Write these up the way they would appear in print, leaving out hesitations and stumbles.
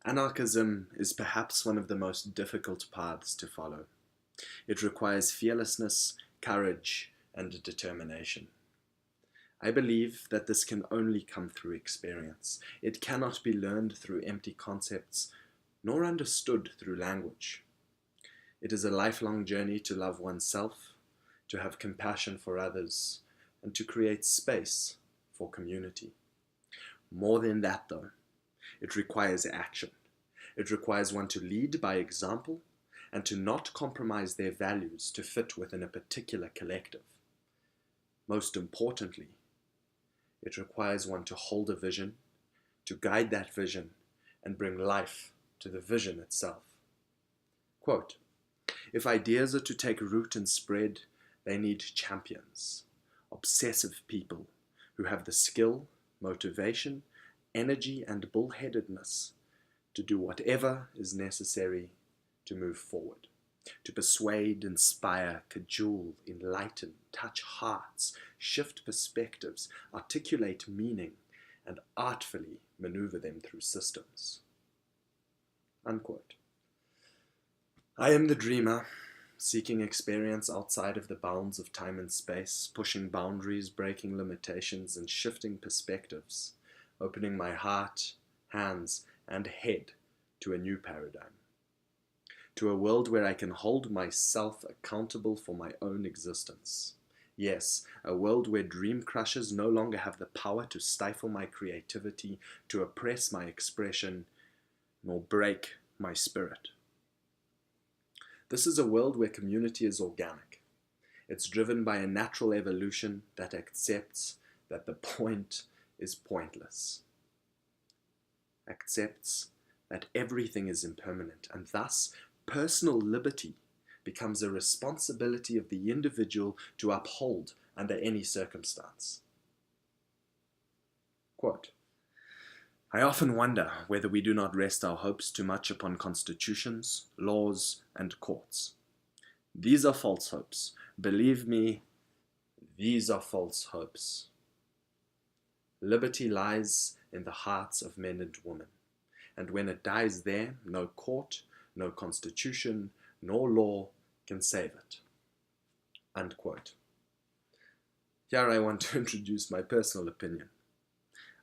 Anarchism is perhaps one of the most difficult paths to follow. It requires fearlessness, courage, and determination. I believe that this can only come through experience. It cannot be learned through empty concepts, nor understood through language. It is a lifelong journey to love oneself, to have compassion for others, and to create space for community. More than that, though, it requires action. It requires one to lead by example and to not compromise their values to fit within a particular collective. Most importantly, it requires one to hold a vision, to guide that vision, and bring life to the vision itself. Quote, "If ideas are to take root and spread, they need champions, obsessive people who have the skill, motivation, energy, and bullheadedness to do whatever is necessary to move forward, to persuade, inspire, cajole, enlighten, touch hearts, shift perspectives, articulate meaning, and artfully maneuver them through systems." Unquote. I am the dreamer, seeking experience outside of the bounds of time and space, pushing boundaries, breaking limitations, and shifting perspectives, opening my heart, hands, and head to a new paradigm, to a world where I can hold myself accountable for my own existence. Yes, a world where dream crushers no longer have the power to stifle my creativity, to oppress my expression, nor break my spirit. This is a world where community is organic. It's driven by a natural evolution that accepts that the point is pointless, accepts that everything is impermanent, and thus personal liberty becomes a responsibility of the individual to uphold under any circumstance. Quote, "I often wonder whether we do not rest our hopes too much upon constitutions, laws, and courts. These are false hopes. Believe me, these are false hopes. Liberty lies in the hearts of men and women, and when it dies there, no court, no constitution, nor law can save it." Unquote. Here I want to introduce my personal opinion.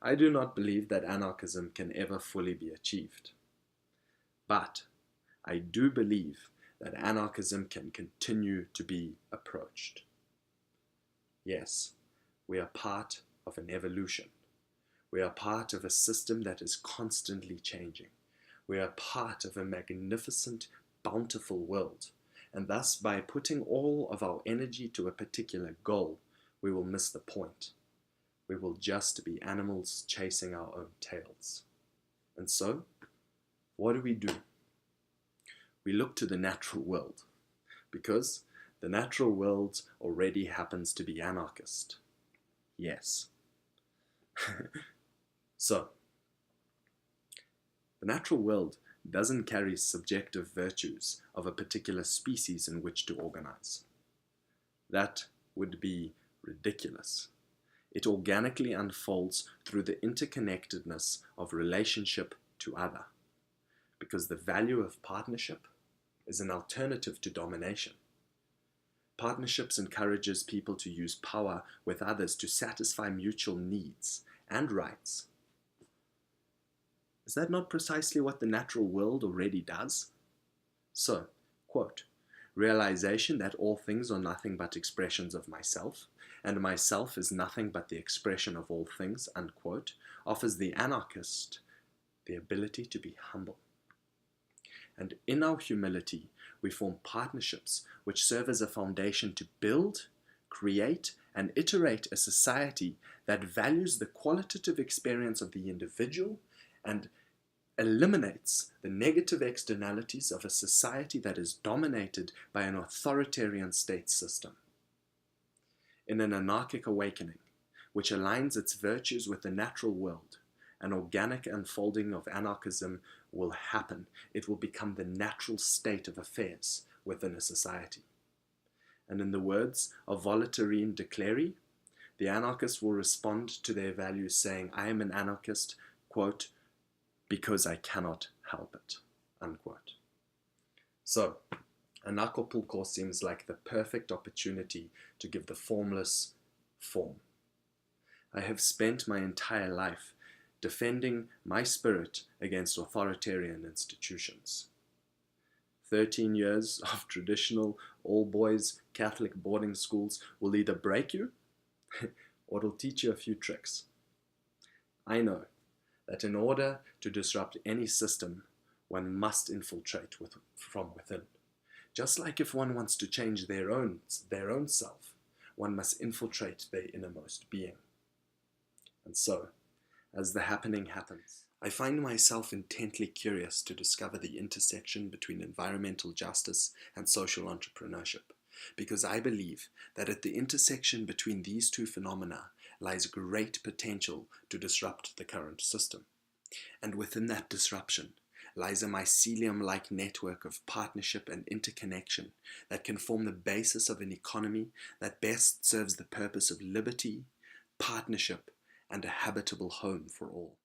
I do not believe that anarchism can ever fully be achieved. But I do believe that anarchism can continue to be approached. Yes, we are part of an evolution. We are part of a system that is constantly changing. We are part of a magnificent, bountiful world, and thus by putting all of our energy to a particular goal, we will miss the point. We will just be animals chasing our own tails. And so, what do? We look to the natural world, because the natural world already happens to be anarchist. Yes. So, the natural world doesn't carry subjective virtues of a particular species in which to organize. That would be ridiculous. It organically unfolds through the interconnectedness of relationship to other, because the value of partnership is an alternative to domination. Partnerships encourages people to use power with others to satisfy mutual needs and rights. Is that not precisely what the natural world already does? So, quote, "Realization that all things are nothing but expressions of myself, and myself is nothing but the expression of all things," unquote, offers the anarchist the ability to be humble. And in our humility, we form partnerships which serve as a foundation to build, create, and iterate a society that values the qualitative experience of the individual and eliminates the negative externalities of a society that is dominated by an authoritarian state system. In an anarchic awakening, which aligns its virtues with the natural world, an organic unfolding of anarchism will happen. It will become the natural state of affairs within a society. And in the words of Voltairine de Cleyre, the anarchists will respond to their values saying, "I am an anarchist," quote, because I cannot help it, unquote. So, a Acapulco seems like the perfect opportunity to give the formless form. I have spent my entire life defending my spirit against authoritarian institutions. 13 years of traditional all-boys Catholic boarding schools will either break you or it'll teach you a few tricks. I know that in order to disrupt any system, one must infiltrate from within. Just like if one wants to change their own self, one must infiltrate their innermost being. And so, as the happening happens, I find myself intently curious to discover the intersection between environmental justice and social entrepreneurship, because I believe that at the intersection between these two phenomena lies great potential to disrupt the current system. And within that disruption lies a mycelium-like network of partnership and interconnection that can form the basis of an economy that best serves the purpose of liberty, partnership, and a habitable home for all.